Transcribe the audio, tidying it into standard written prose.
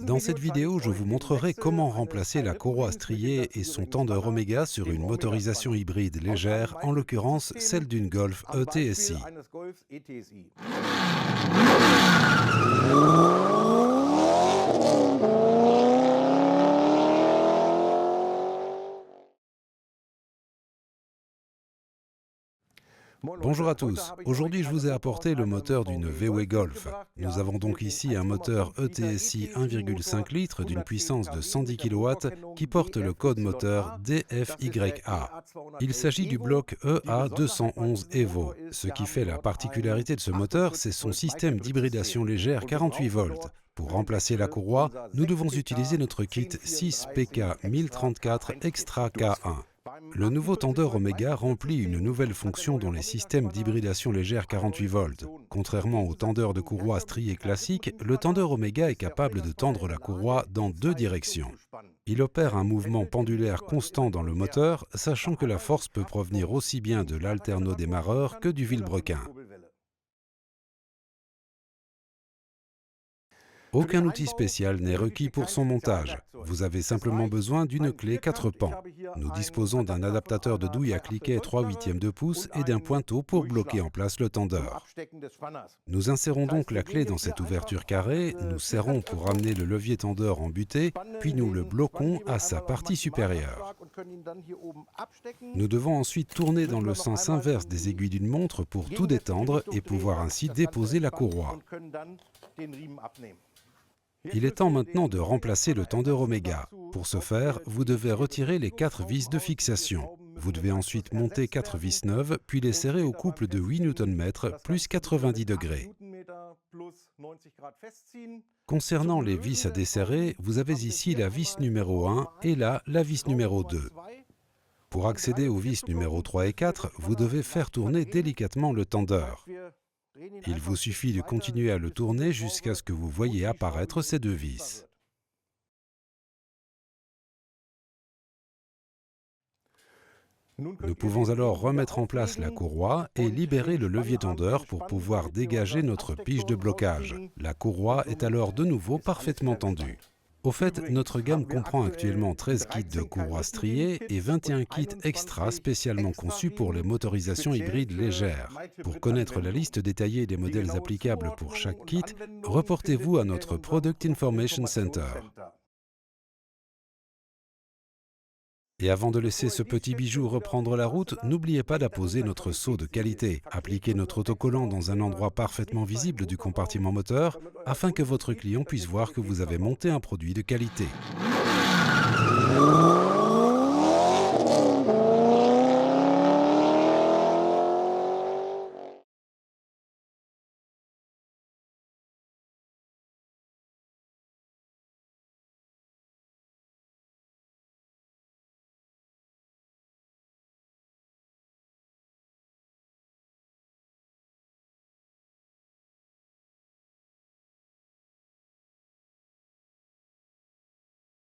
Dans cette vidéo, je vous montrerai comment remplacer la courroie striée et son tendeur Omega sur une motorisation hybride légère, en l'occurrence celle d'une Golf ETSI. Bonjour à tous, aujourd'hui je vous ai apporté le moteur d'une VW Golf. Nous avons donc ici un moteur ETSI 1,5 litres d'une puissance de 110 kW qui porte le code moteur DFYA. Il s'agit du bloc EA211 Evo. Ce qui fait la particularité de ce moteur, c'est son système d'hybridation légère 48 volts. Pour remplacer la courroie, nous devons utiliser notre kit 6PK1034 Extra K1. Le nouveau tendeur Omega remplit une nouvelle fonction dans les systèmes d'hybridation légère 48 volts. Contrairement au tendeur de courroie strié classique, le tendeur Omega est capable de tendre la courroie dans deux directions. Il opère un mouvement pendulaire constant dans le moteur, sachant que la force peut provenir aussi bien de l'alternodémarreur que du vilebrequin. Aucun outil spécial n'est requis pour son montage. Vous avez simplement besoin d'une clé 4 pans. Nous disposons d'un adaptateur de douille à cliquet 3/8 de pouce et d'un pointeau pour bloquer en place le tendeur. Nous insérons donc la clé dans cette ouverture carrée, nous serrons pour amener le levier tendeur en butée, puis nous le bloquons à sa partie supérieure. Nous devons ensuite tourner dans le sens inverse des aiguilles d'une montre pour tout détendre et pouvoir ainsi déposer la courroie. Il est temps maintenant de remplacer le tendeur Omega. Pour ce faire, vous devez retirer les 4 vis de fixation. Vous devez ensuite monter 4 vis neuves, puis les serrer au couple de 8 Nm plus 90 degrés. Concernant les vis à desserrer, vous avez ici la vis numéro 1 et là, la vis numéro 2. Pour accéder aux vis numéro 3 et 4, vous devez faire tourner délicatement le tendeur. Il vous suffit de continuer à le tourner jusqu'à ce que vous voyez apparaître ces deux vis. Nous pouvons alors remettre en place la courroie et libérer le levier tendeur pour pouvoir dégager notre pige de blocage. La courroie est alors de nouveau parfaitement tendue. Au fait, notre gamme comprend actuellement 13 kits de courroie striée et 21 kits extra spécialement conçus pour les motorisations hybrides légères. Pour connaître la liste détaillée des modèles applicables pour chaque kit, reportez-vous à notre Product Information Center. Et avant de laisser ce petit bijou reprendre la route, n'oubliez pas d'apposer notre sceau de qualité. Appliquez notre autocollant dans un endroit parfaitement visible du compartiment moteur afin que votre client puisse voir que vous avez monté un produit de qualité.